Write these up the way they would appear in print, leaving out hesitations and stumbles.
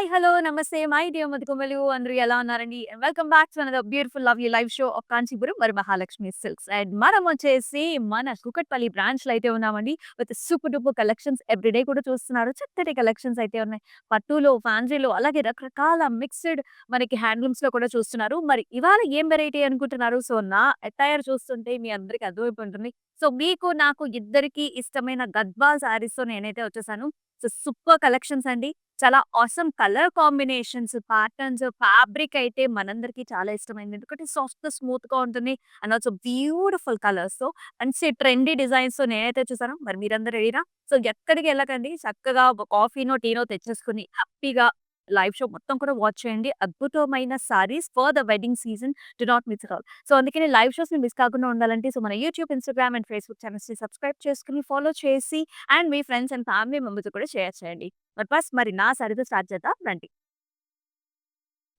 Hi! Hello! నమస్తే. My dear మధుకొమ్మలు అందరూ ఎలా ఉన్నారండి? Welcome back to another beautiful lovely live show off Kanchipuram Varamahalakshmi silks. And మనం వచ్చేసి మన కూకట్పల్లి బ్రాంచ్‌లో అయితే ఉన్నామండి. With super duper collections everyday కూడా చూస్తున్నారు. చక్కటి కలెక్షన్స్ అయితే ఉన్నాయి. పట్టులో, ఫ్యాన్సీలో అలాగే రకరకాల మిక్స్డ్ మనకి హ్యాండ్లూమ్స్‌లో కూడా చూస్తున్నారు. మరి ఇవాళ ఏం వెరైటీ అనుకుంటున్నారు? సో, నా అటైర్ చూస్తుంటే మీ అందరికి అర్థమైపోయి ఉంటుంది. సో, మీకు నాకు ఇద్దరికీ ఇష్టమైన గద్వాల్ సారీస్‌తో నేనైతే వచ్చేసాను. సో, సూపర్ కలెక్షన్స్ అండి. చాలా awesome colour combinations, patterns, fabric అయితే మనందరికీ చాలా ఇష్టమైంది. ఎందుకంటే సాఫ్ట్, స్మూత్‌గా ఉంటుంది. అండ్ ఆల్సో బ్యూటిఫుల్ కలర్స్‌తో మంచి ట్రెండీ డిజైన్స్‌తో నేనైతే చూసాను. మరి మీరందరూ రెడీనా? సో, ఎక్కడికి ఎళ్ళకండి. చక్కగా ఒక కాఫీనో, టీనో తెచ్చేసుకొని హ్యాపీగా లైవ్ షో మొత్తం కూడా వాచ్ చేయండి. అద్భుతమైన saris for the wedding season. Do not miss it all. So, అందుకని లైవ్ షోస్‌ని మిస్ కాకుండా ఉండాలంటే సో, మన యూట్యూబ్, ఇన్‌స్టాగ్రామ్ అండ్ ఫేస్‌బుక్ ఛానెల్స్‌ని సబ్స్క్రైబ్ చేసుకొని, ఫాలో చేసి అండ్ మీ ఫ్రెండ్స్ అండ్ ఫ్యామిలీ మెంబర్స్‌తో కూడా షేర్ చేయండి. బట్ ఫస్ట్ మరి నా సారీతో స్టార్ట్ చేద్దాం రండి.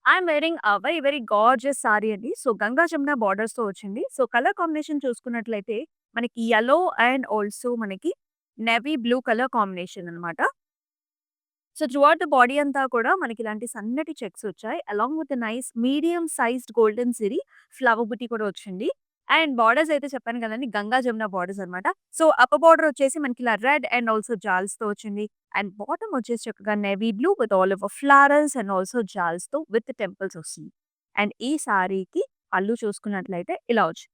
I'm wearing very very gorgeous sorry అండి. సో, గంగా జమున బోర్డర్స్‌తో వచ్చింది. సో, కలర్ కాంబినేషన్ చూసుకున్నట్లయితే మనకి యెల్లో అండ్ ఆల్సో మనకి నేవీ బ్లూ కలర్ కాంబినేషన్ అన్నమాట. సో, త్రూఔట్ ద బాడీ అంతా కూడా మనకి ఇలాంటి సన్నటి చెక్స్ వచ్చాయి. Along with nice medium sized golden zari flower బుటీ కూడా వచ్చింది. అండ్ బోర్డర్స్ అయితే చెప్పాను కదండీ! గంగా జమున బోర్డర్స్ అన్నమాట. సో, అప్పర్ బోర్డర్ వచ్చేసి మనకి ఇలా రెడ్ అండ్ ఆల్సో జాల్స్‌తో వచ్చింది. అండ్ బాటమ్ వచ్చేసి చక్కగా navy blue with all over flowers and also జాల్స్‌తో విత్ టెంపుల్స్ వస్తుంది. అండ్ ఈ సారీకి పళ్ళు చూసుకున్నట్లయితే ఇలా వచ్చింది.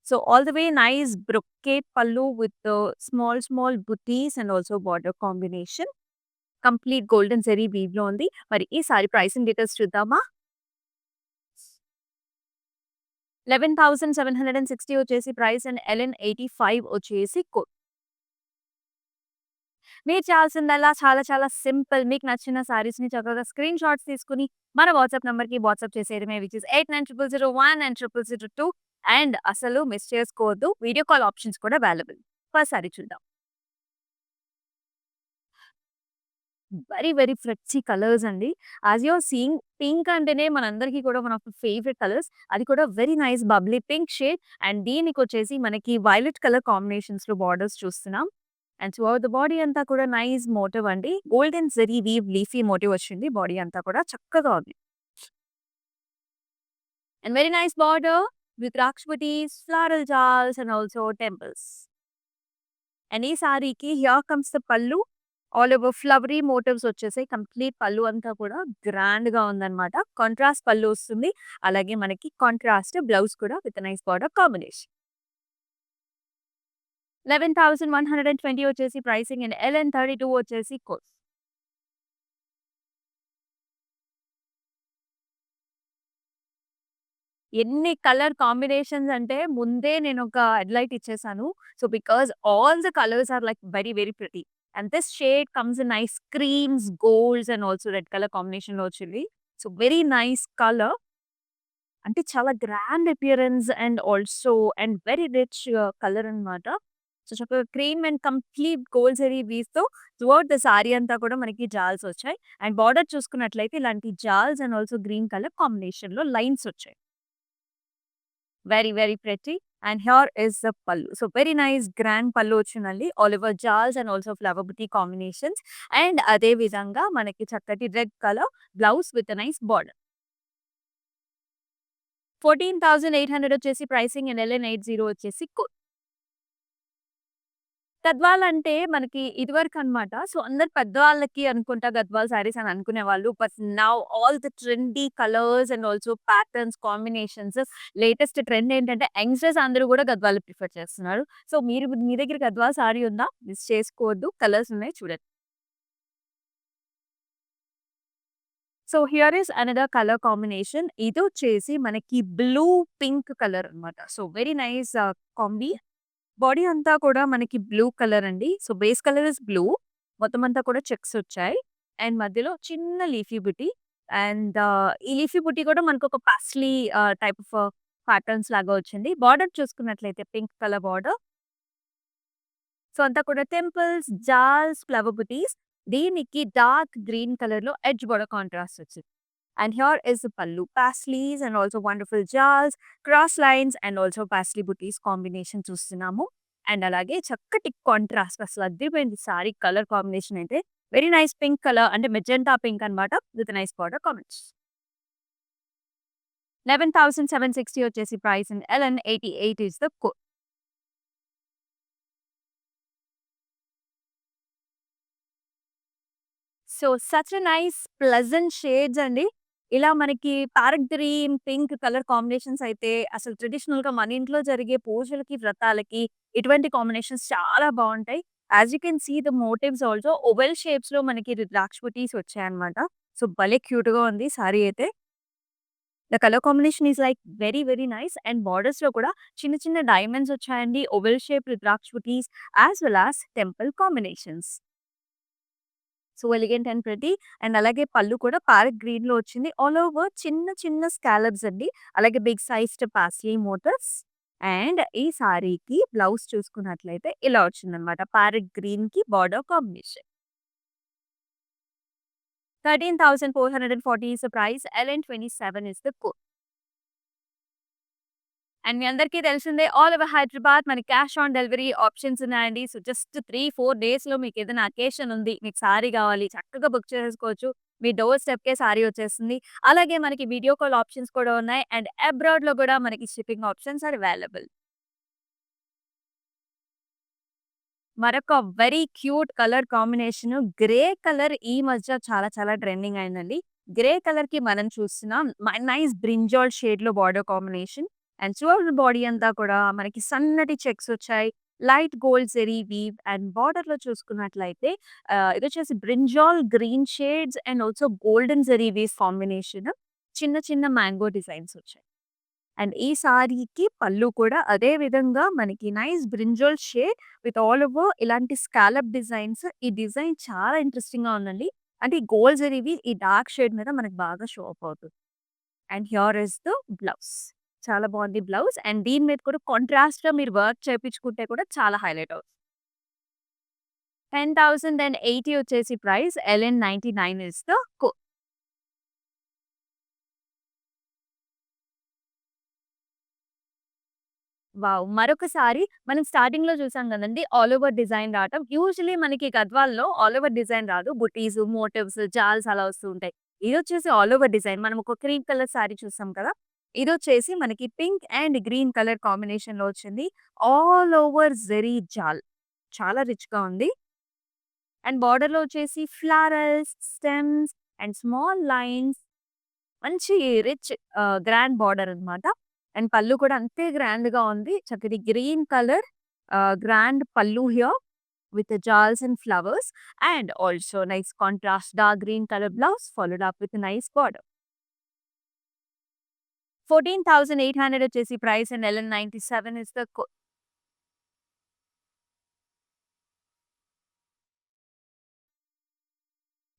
So, all the way nice brocade pallu with small small butis and also border combination. Complete golden zari వీవ్‌లో ఉంది. మరి ఈ సారీ ప్రైసింగ్ డీటెయిల్స్ చూద్దామా? 11,760 వచ్చేసి ప్రైస్ అండ్ ఎల్ఎన్ 85 వచ్చేసి మీరు చేయాల్సిందల్లా చాలా చాలా సింపుల్. మీకు నచ్చిన సారీస్‌ని చక్కగా స్క్రీన్ షాట్స్ తీసుకొని మన వాట్సాప్ నంబర్‌కి వాట్సాప్ చేసేయడమే విచ్ ఈస్ 890001 అండ్ 0002 అండ్ అసలు మిస్ చేసుకోవద్దు. వీడియో కాల్ ఆప్షన్స్ కూడా అవైలబుల్. ఫస్ట్ సారీ చూద్దాం. వెరీ, వెరీ ఫ్రెషీ కలర్స్ అండి. As you are seeing pink అంటేనే మనందరికీ కూడా one of the favourite colours. అది కూడా very nice bubbly pink shade and దీనికొచ్చేసి మనకి వైలెట్ కలర్ కాంబినేషన్స్‌లో బోర్డర్స్ చూస్తున్నాం. అండ్ త్రూఔట్ ద బాడీ అంతా కూడా నైస్ మోటివ్ అండి. Golden zari weave leafy motive వచ్చింది. బాడీ అంతా కూడా చక్కగా ఉంది. And very nice border with రాక్షపటీస్, floral జాల్స్ and also temples. And ఈ సారీకి here comes the pallu. All over flowery motifs వచ్చేసాయి. కంప్లీట్ పల్లు అంతా కూడా గ్రాండ్‌గా ఉందన్నమాట. కాంట్రాస్ట్ పల్లు వస్తుంది. అలాగే మనకి కాంట్రాస్ట్ బ్లౌజ్ కూడా విత్ నైస్ బార్డర్ కాంబినేషన్. 11,120 వచ్చేసి ప్రైసింగ్ అండ్ ఎల్ఎన్ 32 వచ్చేసి కోర్స్. ఎన్ని కలర్ కాంబినేషన్స్ అంటే ముందే నేనొక హెడ్‌లైట్ ఇచ్చేసాను. So, because all the colours are like very, very pretty. And this shade comes in nice creams, golds and also red colour కాంబినేషన్‌లో వచ్చింది. So, very nice colour. అంటే చాలా grand appearance and also and very rich colour అన్నమాట. So, చక్కగా cream and complete gold zari వీవ్స్‌తో throughout the sari అంతా కూడా మనకి జాల్స్ వచ్చాయి. అండ్ బార్డర్ చూసుకున్నట్లయితే ఇలాంటి jaals and also green colour కాంబినేషన్‌లో లైన్స్ వచ్చాయి. Very, very pretty. And here is the pallu. So, very nice grand pallu వచ్చిందండి. All over జాల్స్ and also flower buti combinations. And అదే విధంగా మనకి చక్కటి red colour blouse with nice border. 14,800 వచ్చేసి ప్రైసింగ్ అండ్ ఎల్ఎన్ 80 వచ్చేసి గద్వాల్ అంటే మనకి ఇదివరకనమాట. సో, అందరు పెద్దవాళ్ళకి అనుకుంటా గద్వాల్ సారీస్ అని అనుకునేవాళ్ళు. But now all the trendy colours and also patterns, combinations latest trend ఏంటంటే యంగ్‌స్టర్స్ అందరూ కూడా గద్వాల్ ప్రిఫర్ చేస్తున్నారు. సో, మీ దగ్గర గద్వాల్ సారీ ఉందా? మిస్ చేసుకోవద్దు. కలర్స్ ఉన్నాయి చూడండి. So, here is another colour combination. ఇదొచ్చేసి మనకి బ్లూ పింక్ కలర్ అన్నమాట. So, very nice combi. Body అంతా కూడా మనకి బ్లూ కలర్ అండి. So, base colour is blue. మొత్తం అంతా కూడా చెక్స్ వచ్చాయి. అండ్ మధ్యలో చిన్న లీఫీ బుటీ. అండ్ ఈ లీఫీ బుటీ కూడా మనకొక పాస్లీ టైప్ ఆఫ్ ప్యాటర్న్స్ లాగా వచ్చింది. బార్డర్ చూసుకున్నట్లయితే పింక్ కలర్ బార్డర్. సో, అంతా కూడా టెంపుల్స్, జాల్స్, ఫ్లవర్ బుటీస్. దీనికి డార్క్ గ్రీన్ కలర్‌లో ఎడ్జ్ బోర్డర్ కాంట్రాస్ట్ వచ్చింది. And here is the pallu. Paisleys and also wonderful జాల్స్, cross lines and also paisley బుటీస్ కాంబినేషన్ చూస్తున్నాము. అండ్ అలాగే చక్కటి కాంట్రాస్ట్ అసలు అద్దిరిపోయింది సారీ కలర్ కాంబినేషన్ అయితే. వెరీ నైస్ పింక్ కలర్ అంటే మెజెంటా పింక్ అన్నమాట. With nice border combination. 11,760 వచ్చేసి price and LN 88 is the code. So such a nice pleasant shades అండి. ఇలా మనకి parrot green, pink colour combinations అయితే అసలు ట్రెడిషనల్‌గా మన ఇంట్లో జరిగే పూజలకి, వ్రతాలకి ఇటువంటి కాంబినేషన్స్ చాలా బావుంటాయి. As you can see the motifs also oval షేప్స్‌లో మనకి రుద్రాక్ష బుటీస్ వచ్చాయన్నమాట. సో భలే క్యూట్‌గా ఉంది సారీ అయితే. The colour combination is like very, very nice and బోర్డర్స్‌లో కూడా చిన్న, చిన్న డైమండ్స్ వచ్చాయండి. ఓవెల్ షేప్ రుద్రాక్ష బుటీస్ as well as temple combinations. So elegant and pretty and అలాగే పళ్ళు కూడా ప్యారెట్ గ్రీన్‌లో వచ్చింది. ఆల్ ఓవర్ చిన్న చిన్న స్కాలప్స్ అండి. అలాగే big sized paisley motifs and ఈ సారీకి బ్లౌజ్ చూసుకున్నట్లయితే ఇలా వచ్చిందనమాట. ప్యారెట్ గ్రీన్‌కి border combination. 13,440 is the price. LN 27 is the code. And మీ అందరికీ తెలిసిందే ఆల్ ఓవర్ హైదరాబాద్ మనకి క్యాష్ ఆన్ డెలివరీ ఆప్షన్స్ ఉన్నాయండి. సో జస్ట్ 3, 4 డేస్‌లో మీకేదైనా అకేషన్ ఉంది. మీకు సారీ కావాలి చక్కగా బుక్ చేసేసుకోవచ్చు. మీ డోర్ స్టెప్‌కే సారీ వచ్చేస్తుంది. అలాగే మనకి వీడియో కాల్ ఆప్షన్స్ కూడా ఉన్నాయి. అండ్ అబ్రాడ్‌లో కూడా మనకి షిప్పింగ్ ఆప్షన్స్ ఆర్ అవైలబుల్. మరొక very cute colour combination grey colour ఈ మధ్య చాలా చాలా ట్రెండింగ్ అయిందండి. గ్రే కలర్‌కి మనం చూస్తున్నాం నైస్ బ్రింజాల్ షేడ్‌లో border combination and throughout body అంతా కూడా మనకి సన్నటి చెక్స్ వచ్చాయి. Light gold zari weave and బార్డర్‌లో చూసుకున్నట్లయితే ఇదొచ్చేసి brinjal green shades and also golden zari weave combination. చిన్న చిన్న మ్యాంగో డిజైన్స్ వచ్చాయి. అండ్ ఈ సారీకి పళ్ళు కూడా అదే విధంగా మనకి nice brinjal shade with all over ఇలాంటి స్కాలప్ డిజైన్స్. ఈ డిజైన్ చాలా ఇంట్రెస్టింగ్‌గా ఉందండి. అంటే ఈ గోల్డ్ జరీవి ఈ డార్క్ షేడ్ మీద మనకు బాగా షో అప్ అవుతుంది. And here is the blouse. చాలా బాగుంది బ్లౌజ్ అండ్ దీని మీద కూడా కాంట్రాస్ట్‌గా మీరు వర్క్ చేపించుకుంటే కూడా చాలా హైలైట్ అవుతుంది. 10,080 వచ్చేసి price. LN 99 is the code. Wow! మరొకసారి మనం స్టార్టింగ్‌లో చూసాం గదండీ! ఆల్ ఓవర్ డిజైన్ రావటం. యూజువల్లీ మనకి గద్వాల్‌లో ఆల్ ఓవర్ డిజైన్ రాదు. బుటీస్, మోటివ్స్, జాల్స్ అలా వస్తూ ఉంటాయి. ఇదొచ్చేసి ఆల్ ఓవర్ డిజైన్. మనం ఒక క్రీమ్ కలర్ సారీ చూసాం కదా! ఇదొచ్చేసి మనకి పింక్ అండ్ గ్రీన్ కలర్ కాంబినేషన్‌లో వచ్చింది. ఆల్ ఓవర్ జెరీ జాల్. చాలా రిచ్‌గా ఉంది. అండ్ బోర్డర్‌లో వచ్చేసి florals, stems and small lines మంచి రిచ్ గ్రాండ్ బార్డర్ అన్నమాట. అండ్ పళ్ళు కూడా అంతే గ్రాండ్‌గా ఉంది. చక్కటి green colour grand pallu here with జాల్స్ and flowers and also nice contrast dark green colour blouse followed up with nice border. 14,800 వచ్చేసి price and LN 97 is the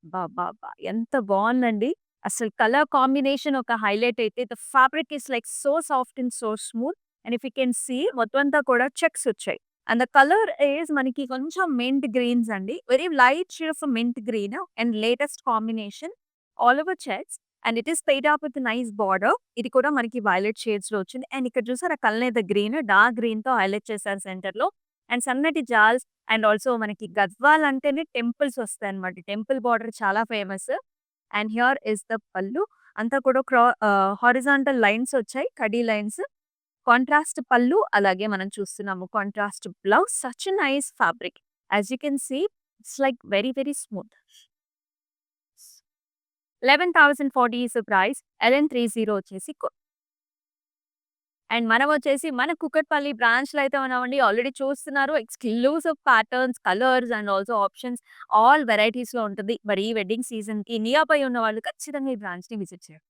అబ్బబ్బబ్బా! ఎంత బావుందండి. అసలు కలర్ కాంబినేషన్ ఒక హైలైట్ అయితే the fabric is like so soft and so smooth. And if you can see మొత్తం అంతా కూడా చెక్స్ వచ్చాయి. అండ్ ద కలర్ ఈస్ మనకి కొంచెం మింట్ గ్రీన్స్ అండి. Very light shade of mint green and latest combination all over checks and it is paid up with nice border. ఇది కూడా మనకి వైలెట్ షేడ్స్‌లో వచ్చింది. అండ్ ఇక్కడ చూసారా కల్నేత గ్రీన్, డార్క్ గ్రీన్‌తో హైలైట్ చేశారు సెంటర్‌లో. అండ్ సన్నటి జాల్స్ అండ్ ఆల్సో మనకి గద్వాల్ అంటేనే టెంపుల్స్ వస్తాయన్నమాట. టెంపుల్ బార్డర్ చాలా famous. And here is the పల్లు. అంతా కూడా హారిజాంటల్ లైన్స్ వచ్చాయి. కడీ లైన్స్. కాంట్రాస్ట్ పల్లు అలాగే మనం చూస్తున్నాము contrast blouse. Such a nice fabric. As you can see it's like very very smooth. 11,040 is the price. LN 30 వచ్చేసి అండ్ మనం వచ్చేసి మన కుకట్పల్లి బ్రాంచ్‌లో అయితే ఉన్నామండి. ఆల్రెడీ చూస్తున్నారు. Exclusive patterns, colours and also options all వెరైటీస్‌లో ఉంటుంది. మరి ఈ వెడ్డింగ్ సీజన్‌కి నియర్ బై ఉన్నవాళ్ళు ఖచ్చితంగా ఈ బ్రాంచ్‌ని విజిట్ చేయండి.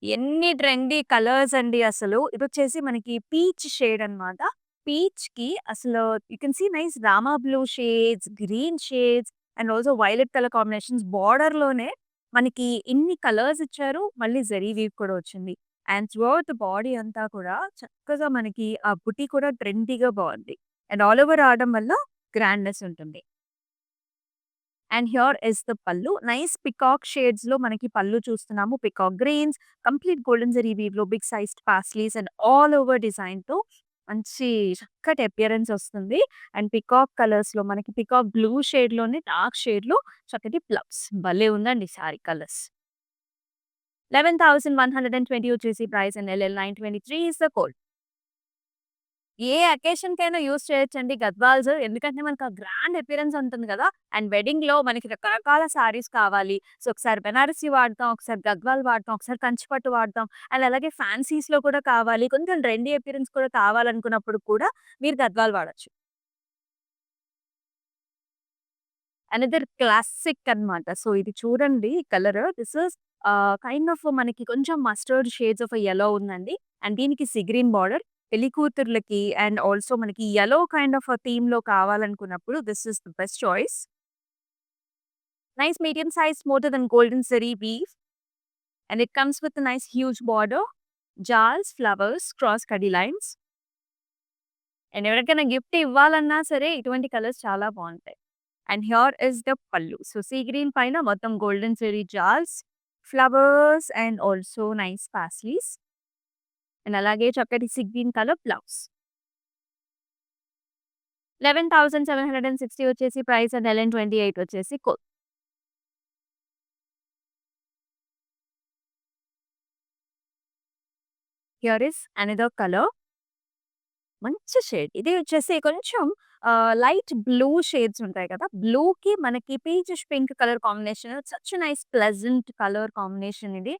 ఎన్ని ట్రెండీ కలర్స్ అండి అసలు. ఇదొచ్చేసి మనకి పీచ్ షేడ్ అన్నమాట. పీచ్‌కి అసలు you can see nice Rama blue shades, green shades and also violet colour combinations బోర్డర్‌లోనే మనకి ఇన్ని కలర్స్ ఇచ్చారు. మళ్ళీ జరీ వీవ్ కూడా వచ్చింది. అండ్ త్రూఅవుట్ ద బాడీ అంతా కూడా చక్కగా మనకి ఆ బుటీ కూడా ట్రెండీగా బావుంది. అండ్ ఆల్ ఓవర్ రావడం వల్ల గ్రాండ్‌నెస్ ఉంటుంది. And here is the pallu. Nice peacock షేడ్స్‌లో మనకి పల్లు చూస్తున్నాము. Peacock greens, complete golden zari వీవ్‌లో big sized paisleys and all over డిజైన్‌తో మంచి చక్కటి అపియరెన్స్ వస్తుంది. అండ్ పికాక్ కలర్స్‌లో మనకి పికాక్ బ్లూ షేడ్‌లోనే డార్క్ షేడ్‌లో చక్కటి బ్లౌజ్. భలే ఉందండి సారీ కలర్స్. 11,120 వచ్చేసి price and LL 923 is the code. ఏ అకేషన్‌కైనా యూజ్ చేయొచ్చండి గద్వాల్స్. ఎందుకంటే మనకు ఆ గ్రాండ్ అపియరెన్స్ ఉంటుంది గదా! అండ్ వెడ్డింగ్‌లో మనకి రకరకాల సారీస్ కావాలి. సో, ఒకసారి బెనారసి వాడతాం, ఒకసారి గద్వాల్ వాడతాం, ఒకసారి కంచి పట్టు వాడతాం. అండ్ అలాగే ఫ్యాన్సీస్‌లో కూడా కావాలి. కొంచెం ట్రెండీ అపియరెన్స్ కూడా కావాలనుకున్నప్పుడు కూడా మీరు గద్వాల్ వాడొచ్చు. అనదర్ క్లాసిక్ అన్నమాట. సో, ఇది చూడండి colour. This is kind of మనకి కొంచెం మస్టర్డ్ షేడ్స్ ఆఫ్ యెల్లో ఉందండి. అండ్ దీనికి సీ గ్రీన్ బార్డర్. పెళ్లి కూతుర్లకి అండ్ ఆల్సో మనకి యెల్లో కైండ్ ఆఫ్ థీమ్‌లో కావాలనుకున్నప్పుడు this is the best choice. Nice medium size smooth and golden zari weave. And it comes with nice huge border, జాల్స్, flowers, cross కడ్డీ lines. And ఎవరికైనా gift ఇవ్వాలన్నా సరే ఇటువంటి కలర్స్ చాలా బావుంటాయి. And here is the pallu. So, sea green పైన మొత్తం గోల్డెన్ జరీ జాల్స్, flowers and also nice paisleys. And అలాగే చక్కటి సీ గ్రీన్ కలర్ బ్లౌజ్. 11,760 వచ్చేసి ప్రైస్ అండ్ ఎల్ఎన్ 28 వచ్చేసి code. Here is another colour. మంచి షేడ్. ఇది వచ్చేసి కొంచెం లైట్ బ్లూ షేడ్స్ ఉంటాయి కదా! బ్లూకి మనకి peachish pink colour combination such nice pleasant colour combination ఇది.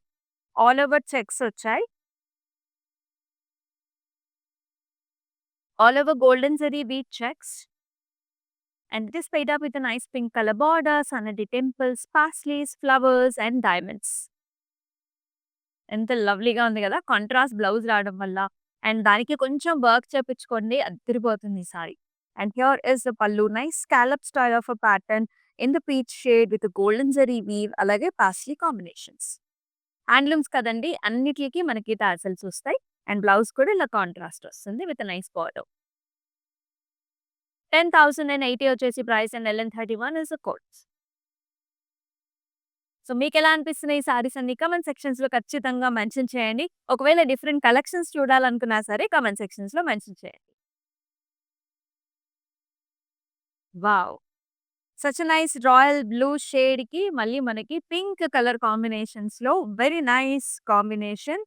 ఆల్ ఓవర్ చెక్స్ వచ్చాయి. All over golden zari beat checks. And it is paid up with a nice pink color border, సన్నటి temples, paisleys, flowers and diamonds. ఎంత లవ్లీగా ఉంది కదా! Contrast blouse రావడం వల్ల. And దానికి కొంచెం వర్క్ చేపించుకోండి అదిరిపోతుంది ఈ sari. And here is the pallu. Nice scallop style of a pattern in the peach shade with golden zari weave అలాగే పాస్లీ కాంబినేషన్స్. హ్యాండ్లూమ్స్ కదండీ! అన్నిట్లికి మనకి టాసెల్స్ వస్తాయి. అండ్ బ్లౌజ్ కూడా ఇలా కాంట్రాస్ట్ వస్తుంది విత్ నైస్ బార్డర్. 10,080 వచ్చేసి price and LN 31 is the code. So, మీకెలా అనిపిస్తున్నాయి ఈ సారీస్ అన్ని? కామెంట్ సెక్షన్స్‌లో ఖచ్చితంగా మెన్షన్ చేయండి. ఒకవేళ డిఫరెంట్ కలెక్షన్స్ చూడాలనుకున్నా సరే కామెంట్ సెక్షన్స్‌లో మెన్షన్ చేయండి. Wow! Such a nice royal blue షేడ్‌కి మళ్ళీ మనకి పింక్ కలర్ కాంబినేషన్స్‌లో వెరీ నైస్ కాంబినేషన్.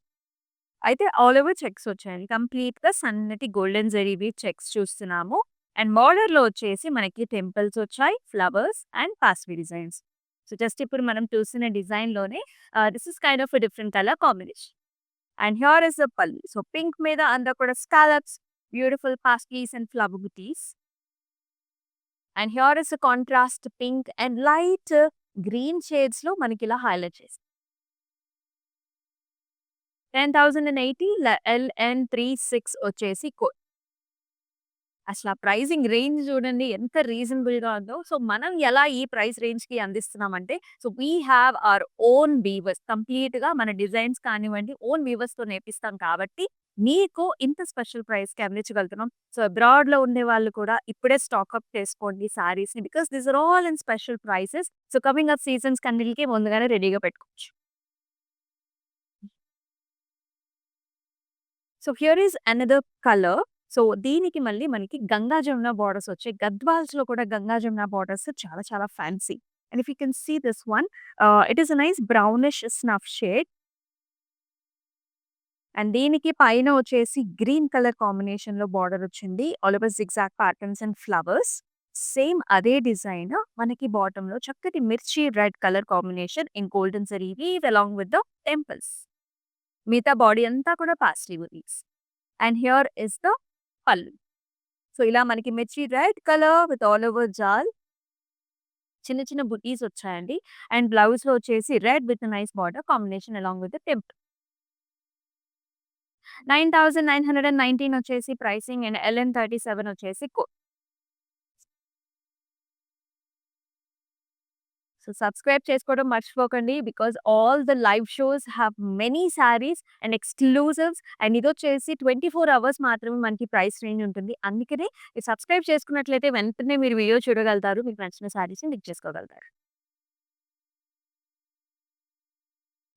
అయితే ఆల్ ఓవర్ చెక్స్ వచ్చాయండి. కంప్లీట్‌గా సన్నటి గోల్డెన్ జరీవి చెక్స్ చూస్తున్నాము. అండ్ బోర్డర్‌లో వచ్చేసి మనకి టెంపుల్స్ వచ్చాయి, ఫ్లవర్స్ అండ్ పాస్వి డిజైన్స్. సో, జస్ట్ ఇప్పుడు మనం చూసిన డిజైన్‌లోనే this is kind of a different colour combination. And here is the pallu. So, pink మీద అంతా కూడా scallops, beautiful paisleys and flower buttis. And here is a contrast pink and light green షేడ్స్‌లో మనకిలా highlight చేశారు. 10,080 LN36 వచ్చేసి code. అసల pricing range చూడండి ఎంత రీజనబుల్‌గా ఉందో. సో, మనం ఎలా ఈ ప్రైస్ రేంజ్‌కి అందిస్తున్నామంటే, so, we have our own weavers. కంప్లీట్‌గా మన డిజైన్స్ కానివ్వండి, ఓన్ వీవర్స్‌తో నేర్పిస్తాం కాబట్టి, మీకు ఇంత స్పెషల్ ప్రైస్‌కి అందించగలుగుతున్నాం. సో, అబ్రాడ్‌లో ఉండేవాళ్ళు కూడా ఇప్పుడే స్టాక్ అప్ చేసుకోండి సారీస్‌ని. Because these are all in special prices. So, coming up సీజన్స్‌కి అన్నిటికి ముందుగానే రెడీగా పెట్టుకోవచ్చు. So, here is another colour. So, దీనికి మళ్ళీ మనకి గంగా జమున బోర్డర్స్ వచ్చాయి. గద్వాల్స్‌లో కూడా గంగా జమున బోర్డర్స్ చాలా చాలా fancy. And if you can see this one it is a nice brownish snuff shade. And దీనికి పైన వచ్చేసి గ్రీన్ కలర్ కాంబినేషన్‌లో బోర్డర్ వచ్చింది. All over zigzag patterns and flowers. Same అదే డిజైన్ మనకి బాటమ్‌లో చక్కటి మిర్చి red colour combination in golden zari weave along with the temples. మిగతా బాడీ అంతా కూడా paisley butis. And here is the pallu. So, ఇలా మనకి మిర్చి red colour with all over జాల్ చిన్న చిన్న బుటీస్ వచ్చాయండి. అండ్ బ్లౌజ్‌లో వచ్చేసి red with nice border combination along with the temple. 9,919 వచ్చేసి ప్రైసింగ్ అండ్ LN37 వచ్చేసి కోడ్. సో, సబ్స్క్రైబ్ చేసుకోవడం మర్చిపోకండి. Because all the live shows have many saris and exclusives. And ఇదొచ్చేసి 24 అవర్స్ మాత్రమే మనకి ప్రైస్ రేంజ్ ఉంటుంది. అందుకనే మీరు సబ్స్క్రైబ్ చేసుకున్నట్లయితే వెంటనే మీరు వీడియో చూడగలుగుతారు. మీకు నచ్చిన సారీస్‌ని పిక్ చేసుకోగలుగుతారు.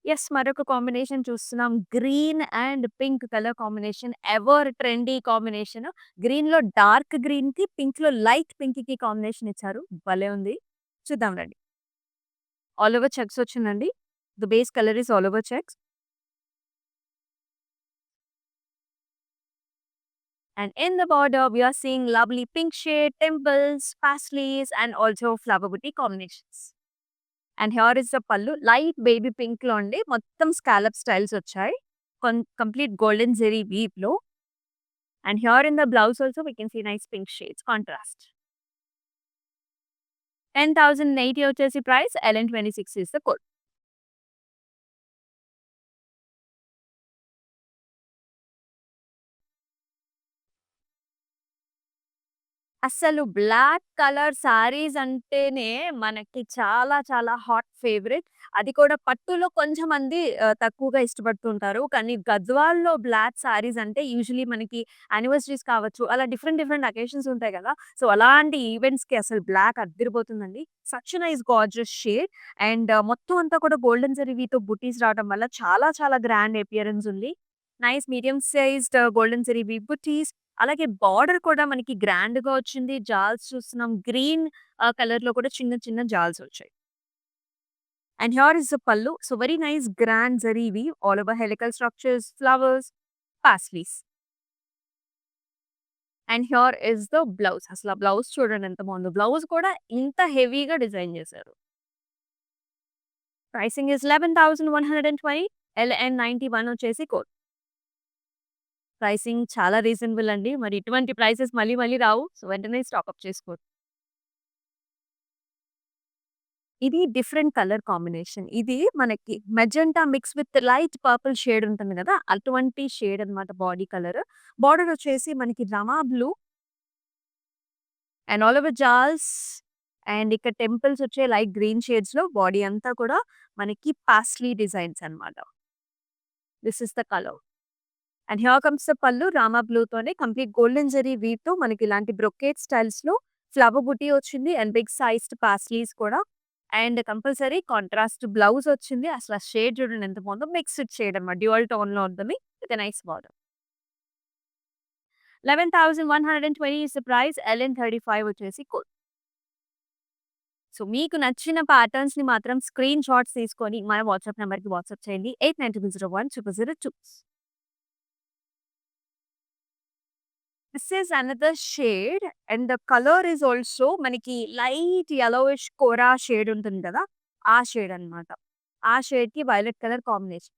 యెస్. మరొక కాంబినేషన్ చూస్తున్నాం. Green and pink colour combination. Ever trendy combination. గ్రీన్‌లో డార్క్ గ్రీన్‌కి, పింక్‌లో లైట్ పింక్‌కి కాంబినేషన్ ఇచ్చారు. భలే ఉంది. చూద్దాం రండి. ఆల్ ఓవర్ చెక్స్ వచ్చిందండి. The base colour is all over checks. And in the border, we are seeing lovely pink shade, temples, paisleys, and also flower booty combinations. And here is the pallu. Light baby pink లో అండి. మొత్తం scallop styles వచ్చాయి. Complete golden zari weave లో. And here in the blouse also we can see nice pink shades contrast. 10,080 వచ్చేసి price. LN26 is the code. అస్సలు black colour saris అంటేనే మనకి చాలా చాలా హాట్ ఫేవరెట్. అది కూడా పట్టులో కొంచెం మంది తక్కువగా ఇష్టపడుతుంటారు. కానీ గద్వాల్‌లో బ్లాక్ సారీస్ అంటే యూజువల్లీ మనకి యానివర్సరీస్ కావచ్చు, అలా డిఫరెంట్ డిఫరెంట్ అకేషన్స్ ఉంటాయి కదా! సో, అలాంటి ఈవెంట్స్‌కి అసలు బ్లాక్ అద్దిరిపోతుందండి. Such nice gorgeous shade and మొత్తం అంతా కూడా గోల్డెన్ జరీతో బుటీస్ రావడం వల్ల చాలా చాలా గ్రాండ్ అపియరెన్స్ ఉంది. Nice medium sized golden zari బుటీస్. అలాగే బార్డర్ కూడా మనకి గ్రాండ్‌గా వచ్చింది. జాల్స్ చూస్తున్నాం. గ్రీన్ కలర్‌లో కూడా చిన్న చిన్న జాల్స్ వచ్చాయి. And here is the pallu. So, very nice grand zari weave all over helical structures, flowers, paisleys. And here is the blouse. అసలు ఆ బ్లౌజ్ చూడండి ఎంత బాగుందో. బ్లౌజ్ కూడా ఇంత హెవీగా డిజైన్ చేశారు. Pricing is 11,120. LN91 వచ్చేసి కోడ్. ప్రైసింగ్ చాలా రీజనబుల్ అండి. మరి ఇటువంటి ప్రైసెస్ మళ్ళీ మళ్ళీ రావు. సో, వెంటనే స్టాక్ అప్ చేసుకోండి. ఇది డిఫరెంట్ కలర్ కాంబినేషన్. ఇది మనకి magenta mix with light purple shade ఉంటుంది గదా! అటువంటి షేడ్ అన్నమాట బాడీ కలర్. బోర్డర్ వచ్చేసి మనకి Rama blue and all over జాల్స్ and ఇక్కడ టెంపుల్స్ వచ్చే లైట్ గ్రీన్ షేడ్స్‌లో బాడీ అంతా కూడా మనకి పాస్లీ డిజైన్స్ అన్నమాట. This is the colour. And here comes the pallu Rama బ్లూతోనే కంప్లీట్ గోల్డెన్ జరీ వీవ్‌తో మనకి ఇలాంటి బ్రొకేట్ స్టైల్స్‌లో ఫ్లవర్ బుటీ వచ్చింది అండ్ బిగ్ సైజ్డ్ పాస్లీస్ కూడా. అండ్ కంపల్సరీ కాంట్రాస్ట్ బ్లౌజ్ వచ్చింది. అసలు ఆ షేడ్ చూడండి ఎంత బాగుందో. మిక్స్డ్ షేడ్ అన్నమాట. డ్యూయల్ టోన్‌లో ఉంటుంది. With a nice border. 11,120 is the price. LN35 వచ్చేసి కోడ్. సో, మీకు నచ్చిన ప్యాటర్న్స్‌ని మాత్రం స్క్రీన్ షాట్స్ తీసుకొని మన వాట్సాప్ నంబర్‌కి వాట్సాప్ చేయండి. 8920010002. This is another shade and the colour is also మనకి లైట్ యెల్లోయిష్ కోరా షేడ్ ఉంటుంది కదా! ఆ షేడ్ అన్నమాట. ఆ షేడ్‌కి వైలెట్ కలర్ కాంబినేషన్.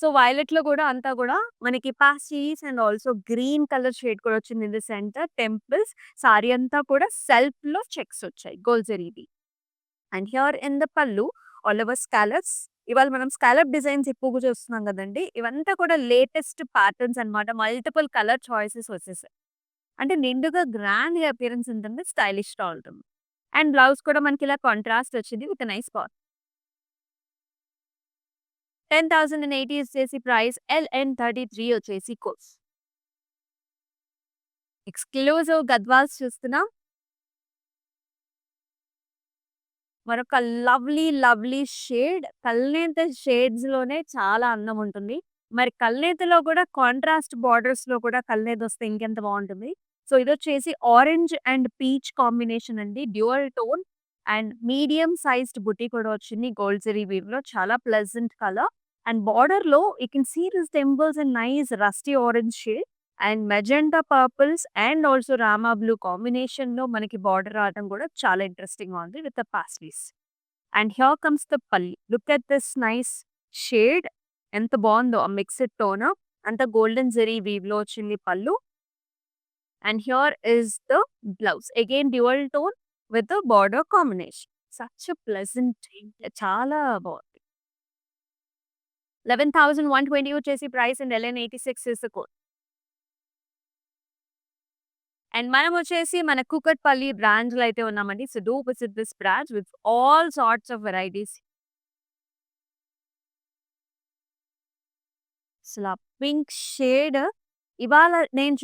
సో, వైలెట్‌లో కూడా అంతా కూడా మనకి పాస్టీస్ and also green colour shade కూడా వచ్చింది in the centre. Temples sari అంతా కూడా సెల్ఫ్‌లో చెక్స్ వచ్చాయి. గోల్డ్ జరీవి. And here in the pallu all over scallops. ఇవాళ మనం స్కాలప్ డిజైన్స్ ఎక్కువగా చూస్తున్నాం కదండీ! ఇవంతా కూడా లేటెస్ట్ ప్యాటర్న్స్ అన్నమాట. మల్టిపుల్ కలర్ చాయిసెస్ వచ్చేసాయి. అంటే నిండుగా గ్రాండ్‌గా అపియరెన్స్ ఉంటుంది. స్టైలిష్‌గా ఉంటుంది. అండ్ బ్లౌజ్ కూడా మనకి ఇలా కాంట్రాస్ట్ వచ్చింది విత్ నైస్ బార్డర్. 10,080 వచ్చేసి ప్రైస్. LN33 వచ్చేసి కోర్స్. ఎక్స్‌క్లూజివ్ గద్వాల్స్ చూస్తున్నాం. మరొక లవ్లీ, లవ్లీ షేడ్. కల్నేత షేడ్స్‌లోనే చాలా అందం ఉంటుంది. మరి కల్నేతలో కూడా కాంట్రాస్ట్ బోర్డర్స్‌లో కూడా కల్నేతొస్తే ఇంకెంత బావుంటుంది. సో, ఇదొచ్చేసి ఆరెంజ్ అండ్ పీచ్ కాంబినేషన్ అండి. Dual tone and medium sized బుటీ కూడా వచ్చింది. గోల్డ్ జరీ వీవ్‌లో చాలా ప్లెజెంట్ కలర్. అండ్ బోర్డర్‌లో you can see this temples in nice rusty orange shade and magenta purples and also Rama blue కాంబినేషన్‌లో మనకి బోర్డర్ రావడం కూడా చాలా ఇంట్రెస్టింగ్‌గా ఉంది with the paisleys. And here comes the pallu. Look at this nice shade. ఎంత బావుందో ఆ మిక్స్డ్ టోన్. అంతా గోల్డెన్ జరీ వీవ్‌లో వచ్చింది pallu. And here is the blouse. Again dual tone with the border combination. Such a pleasant చాలా బావుంది. 11,120 వచ్చేసి price and LN86 is the code. And మనమొచ్చేసి మన కూకట్పల్లి బ్రాంచ్‌లో అయితే ఉన్నామండి. So, do visit this branch with all sorts of varieties. అసల pink shade ఇవాళ నేను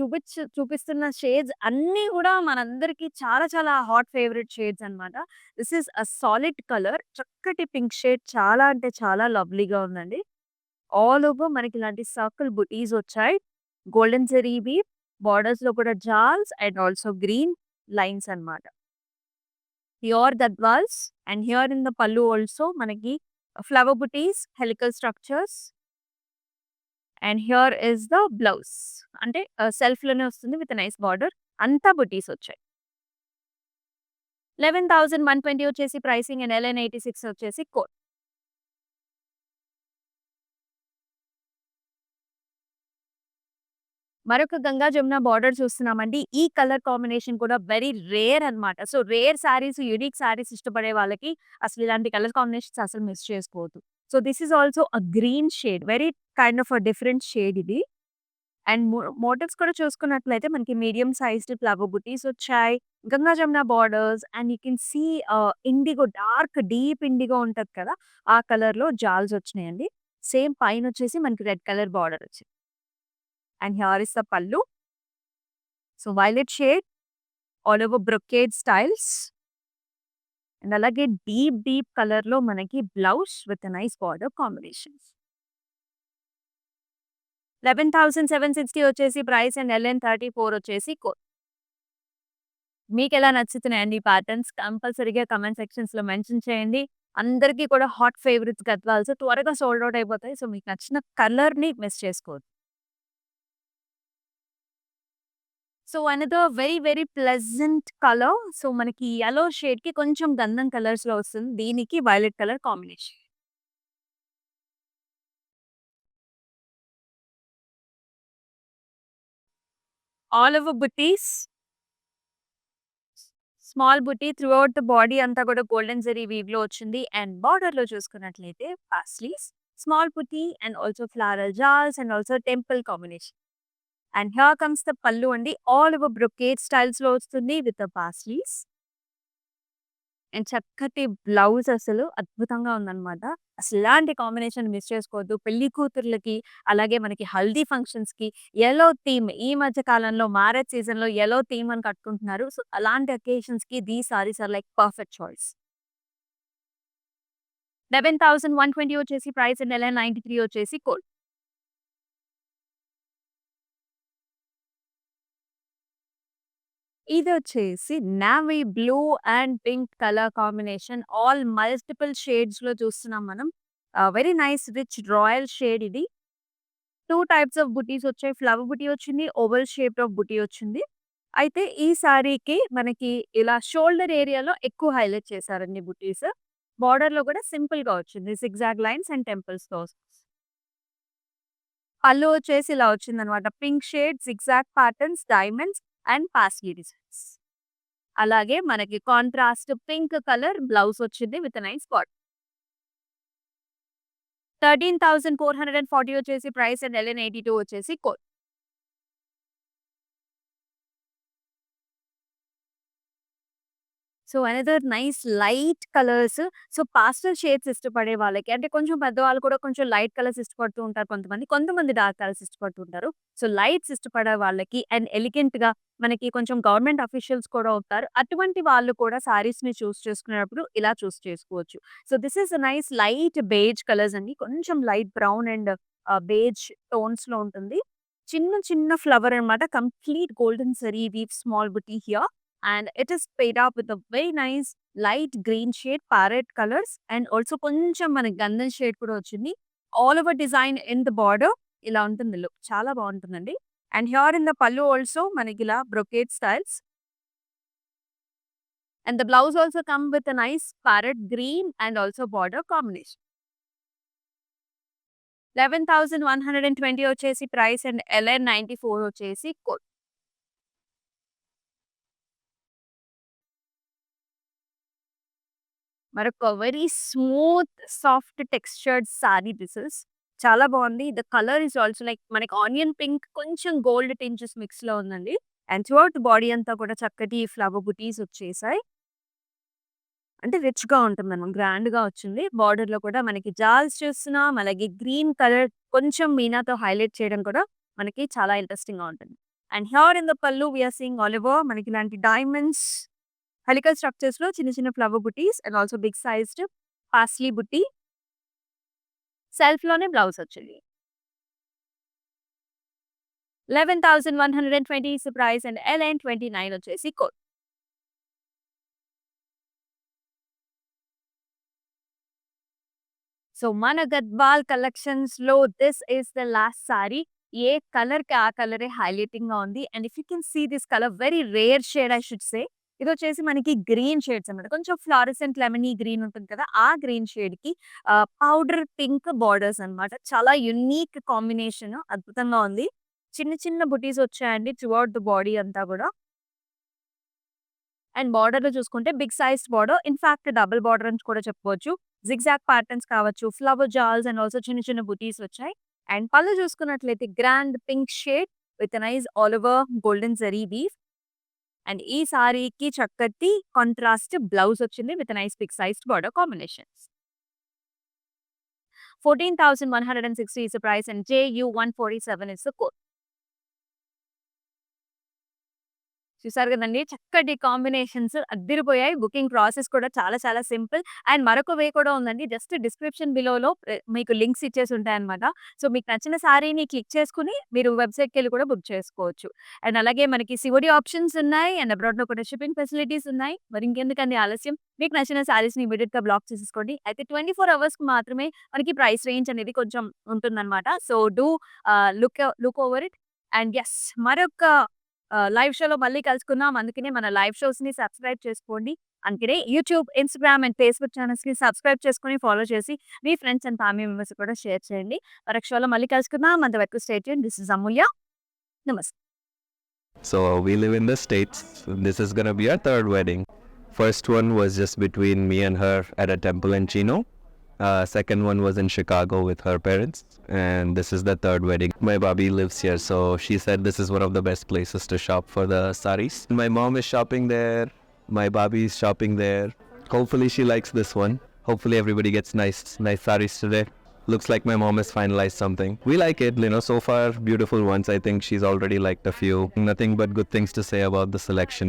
చూపిస్తున్న షేడ్స్ అన్నీ గూడా మనందరికీ చాలా చాలా హాట్ ఫేవరెట్ షేడ్స్ అన్నమాట. This is a solid colour. చక్కటి పింక్ షేడ్ చాలా అంటే చాలా లవ్లీగా ఉందండి. ఆల్ ఓవర్ మనకి ఇలాంటి సర్కిల్ బుటీస్ వచ్చాయి. గోల్డెన్ జరీ వీవ్, బోర్డర్స్‌లో కూడా జాల్స్ అండ్ ఆల్సో గ్రీన్ లైన్స్ అన్నమాట. Pure Gadwals and here in the పల్లు ఆల్సో మనకి flower buttis, helical structures and here is the blouse. అంటే సెల్ఫ్‌లోనే వస్తుంది విత్ నైస్ బార్డర్. అంతా బుటీస్ వచ్చాయి. 11,120 వచ్చేసి ప్రైసింగ్ అండ్ ఎల్ఎన్ 86 వచ్చేసి కోడ్. మరొక గంగా జమున బార్డర్ చూస్తున్నామండి. ఈ కలర్ కాంబినేషన్ కూడా వెరీ రేర్ అన్నమాట. సో, రేర్ శారీస్, యూనిక్ శారీస్ ఇష్టపడే వాళ్ళకి అసలు ఇలాంటి కలర్ కాంబినేషన్స్ అసలు మిస్ చేసుకోవద్దు. So, this is also a green shade. Very kind of a different shade ఇది. అండ్ మోటివ్స్ కూడా చూసుకున్నట్లయితే మనకి మీడియం సైజ్డ్ ఫ్లవర్ బుటీస్ వచ్చాయి. Ganga Jamuna borders and you can see indigo dark deep indigo ఉంటది కదా! ఆ కలర్‌లో జాల్స్ వచ్చినాయండి. సేమ్ పైనొచ్చేసి మనకి రెడ్ కలర్ బార్డర్ వచ్చింది. And here is the pallu. So, violet shade all over brocade styles and అలాగే డీప్ కలర్‌లో మనకి blouse with nice border combinations. 11,760 వచ్చేసి ప్రైస్ అండ్ ఎల్ఎన్ 34 వచ్చేసి కోడ్. మీకెలా నచ్చుతున్నాయండి ఈ ప్యాటర్న్స్? కంపల్సరీగా కామెంట్ సెక్షన్స్‌లో మెన్షన్ చేయండి. అందరికీ కూడా హాట్ ఫేవరెట్స్ గద్వాల్స్ త్వరగా సోల్డ్ ఔట్ అయిపోతాయి. సో, మీకు నచ్చిన కలర్‌ని మిస్ చేసుకోవద్దు. So, another very pleasant colour. So, మనకి యెల్లో షేడ్‌కి కొంచెం గంధం కలర్స్‌లో వస్తుంది. దీనికి violet colour combination. All over బుటీస్, స్మాల్ బుటీ త్రూఔట్ ద బాడీ అంతా కూడా గోల్డెన్ జరీ వీవ్‌లో వచ్చింది. అండ్ బార్డర్‌లో చూసుకున్నట్లయితే పాస్లీస్, స్మాల్ బుటీ and also floral జాల్స్ and also temple combination. And here comes the pallu అండి. ఆల్ ఓవర్ బ్రొకేడ్ స్టైల్స్‌లో వస్తుంది విత్ పాస్లీస్. అండ్ చక్కటి బ్లౌజ్ అసలు అద్భుతంగా ఉందన్నమాట. అసలిలాంటి కాంబినేషన్ మిస్ చేసుకోవద్దు. పెళ్లి కూతుర్లకి, అలాగే మనకి హల్దీ ఫంక్షన్స్‌కి యెల్లో థీమ్ ఈ మధ్య కాలంలో మ్యారేజ్ సీజన్‌లో యెల్లో థీమ్ అని కట్టుకుంటున్నారు. సో, అలాంటి అకేషన్స్‌కి these saris are like perfect choice. 11,120 వచ్చేసి ప్రైస్ అండ్ 1193 వచ్చేసి కోడ్. ఇదొచ్చేసి navy blue and pink colour combination. All multiple షేడ్స్‌లో చూస్తున్నాం మనం. Very nice rich royal shade ఇది. 2 టైప్స్ ఆఫ్ బుటీస్ వచ్చాయి. ఫ్లవర్ బుటీ వచ్చింది. ఓవల్ షేప్ ఆఫ్ బుటీ వచ్చింది. అయితే ఈ సారీకి మనకి ఇలా షోల్డర్ ఏరియాలో ఎక్కువ హైలైట్ చేశారండి బుటీస్. బోర్డర్‌లో కూడా సింపుల్‌గా వచ్చింది. సిగ్‌జాగ్ లైన్స్ అండ్ టెంపుల్స్‌తో. పళ్ళు వచ్చేసి ఇలా వచ్చిందనమాట. Pink shade, zigzag patterns, diamonds and paisley designs. అలాగే మనకి కాంట్రాస్ట్ పింక్ కలర్ బ్లౌజ్ వచ్చింది విత్ నైస్ బార్డర్. 13,440 వచ్చేసి ప్రైస్ అండ్ ఎల్ఎన్ 82 వచ్చేసి code. So, another nice light colours. So, pastel shades ఇష్టపడే వాళ్ళకి అంటే కొంచెం పెద్దవాళ్ళు కూడా కొంచెం లైట్ కలర్స్ ఇష్టపడుతూ ఉంటారు కొంతమంది. కొంతమంది డార్క్ కలర్స్ ఇష్టపడుతూ ఉంటారు. సో, లైట్స్ ఇష్టపడే వాళ్ళకి అండ్ ఎలిగెంట్‌గా మనకి కొంచెం గవర్నమెంట్ అఫీషియల్స్ కూడా అవుతారు. అటువంటి వాళ్ళు కూడా సారీస్‌ని చూస్ చేసుకునేటప్పుడు ఇలా చూస్ చేసుకోవచ్చు. So, this is a nice light beige colours అండి. కొంచెం లైట్ బ్రౌన్ అండ్ బేజ్ టోన్స్‌లో ఉంటుంది. చిన్న ఫ్లవర్ అన్నమాట. Complete golden zari weave small buti here. And it is paired up with a very nice light green shade, parrot colors and also కొంచెం మనకి గంధం shade కూడా వచ్చింది. All over design in the border ఇలా ఉంటుంది లుక్. చాలా బాగుంటుందండి. అండ్ హియర్ ఇన్ ద పల్లు ఆల్సో మనకి ఇలా brocade styles and the blouse also come with a nice parrot green and also border combination. 11,120 వచ్చేసి ప్రైస్ అండ్ ఎల్ఎన్ 94 వచ్చేసి code. మరొక very smooth, soft textured sorry this is. చాలా బావుంది. The colour is also like మనకి onion pink కొంచెం gold tinges మిక్స్‌లో ఉందండి. And throughout body అంతా కూడా చక్కటి ఫ్లవర్ బుటీస్ వచ్చేసాయి. అంటే రిచ్‌గా ఉంటుందనమాట. గ్రాండ్‌గా వచ్చింది. బార్డర్‌లో కూడా మనకి జాల్స్ చూస్తున్నాం. అలాగే గ్రీన్ కలర్ కొంచెం మీనాతో హైలైట్ చేయడం కూడా మనకి చాలా ఇంట్రెస్టింగ్‌గా ఉంటుంది. And here in the pallu we are seeing all over మనకి ఇలాంటి డైమండ్స్, హెలికల్ స్ట్రక్చర్స్‌లో చిన్న చిన్న flower buttis and also big sized paisley buti. సెల్ఫ్‌లోనే బ్లౌజ్ వచ్చింది. 11,120 is the price and LN29 వచ్చేసి కోడ్. సో మన గద్వాల్ కలెక్షన్స్‌లో this is the last sari. ఏ కలర్‌కి ఆ కలరే హైలైటింగ్‌గా ఉంది. And if you can see this colour very rare shade I should say. ఇదొచ్చేసి మనకి గ్రీన్ షేడ్స్ అన్నమాట. కొంచెం ఫ్లోరెసెంట్ లెమనీ గ్రీన్ ఉంటుంది కదా! ఆ గ్రీన్ షేడ్‌కి పౌడర్ పింక్ బోర్డర్స్ అన్నమాట. చాలా యూనిక్ కాంబినేషన్ అద్భుతంగా ఉంది. చిన్న చిన్న బుటీస్ వచ్చాయండి త్రూ ఔట్ ద బాడీ అంతా గూడా. అండ్ బార్డర్‌లో చూసుకుంటే big sized border. In fact double border అని కూడా చెప్పుకోవచ్చు. జిగ్‌జాగ్ ప్యాటర్న్స్ కావచ్చు, ఫ్లవర్ జాల్స్ అండ్ ఆల్సో చిన్న చిన్న బుటీస్ వచ్చాయి. అండ్ పళ్ళు చూసుకున్నట్లయితే grand pink shade with nice all over golden zari weave. And ఈ సారీకి చక్కటి కాంట్రాస్ట్ బ్లౌజ్ వచ్చింది with nice big sized border combinations. 14,160 is the price and JU147 is the code. చూసారు కదండీ! చక్కటి కాంబినేషన్స్ అద్దిరిపోయాయి. బుకింగ్ ప్రాసెస్ కూడా చాలా చాలా సింపుల్. అండ్ మరొక వే కూడా ఉందండి. జస్ట్ డిస్క్రిప్షన్ బిలోలో మీకు లింక్స్ ఇచ్చేసి ఉంటాయన్నమాట. సో, మీకు నచ్చిన సారీని క్లిక్ చేసుకొని మీరు వెబ్‌సైట్‌కెళ్ళి కూడా బుక్ చేసుకోవచ్చు. అండ్ అలాగే మనకి సిఓడి ఆప్షన్స్ ఉన్నాయి. అండ్ అబ్రాడ్‌లో కూడా షిప్పింగ్ ఫెసిలిటీస్ ఉన్నాయి. మరి ఇంకెందుకండి ఆలస్యం? మీకు నచ్చిన సారీస్‌ని ఇమ్మీడియేట్‌గా బ్లాక్ చేసేసుకోండి. అయితే 24 అవర్స్‌కి మాత్రమే మనకి ప్రైస్ రేంజ్ అనేది కొంచెం ఉంటుందన్నమాట. So, look over it. And yes మరొక లైవ్ షోలో మళ్ళీ కలుసుకుందాం. అందుకనే మన లైవ్ షోస్‌ని సబ్స్క్రైబ్ చేసుకోండి. అందుకనే యూట్యూబ్, ఇన్‌స్టాగ్రామ్ అండ్ ఫేస్‌బుక్ ఛానెల్స్‌ని సబ్స్క్రైబ్ చేసుకొని ఫాలో చేసి మీ ఫ్రెండ్స్ అండ్ ఫ్యామిలీ మెంబర్స్‌కి కూడా షేర్ చేయండి. మరొక షోలో మళ్ళీ కలుసుకుందాం. అంతవరకు స్టే ట్యూన్డ్. దిస్ ఇస్ అమూల్య. నమస్తే. So we live in the States. This is gonna be our third wedding. First one was just between me and her at a temple in Chino. Second one was in Chicago with her parents. And this is the third wedding. My Bobby lives here, so she said this is one of the best places to shop for the sarees. My mom is shopping there. My Bobby is shopping there. Hopefully she likes this one. Hopefully everybody gets nice sarees today. Looks like my mom has finalized something. We like it, so far beautiful ones. I think she's already liked a few. Nothing but good things to say about the selection.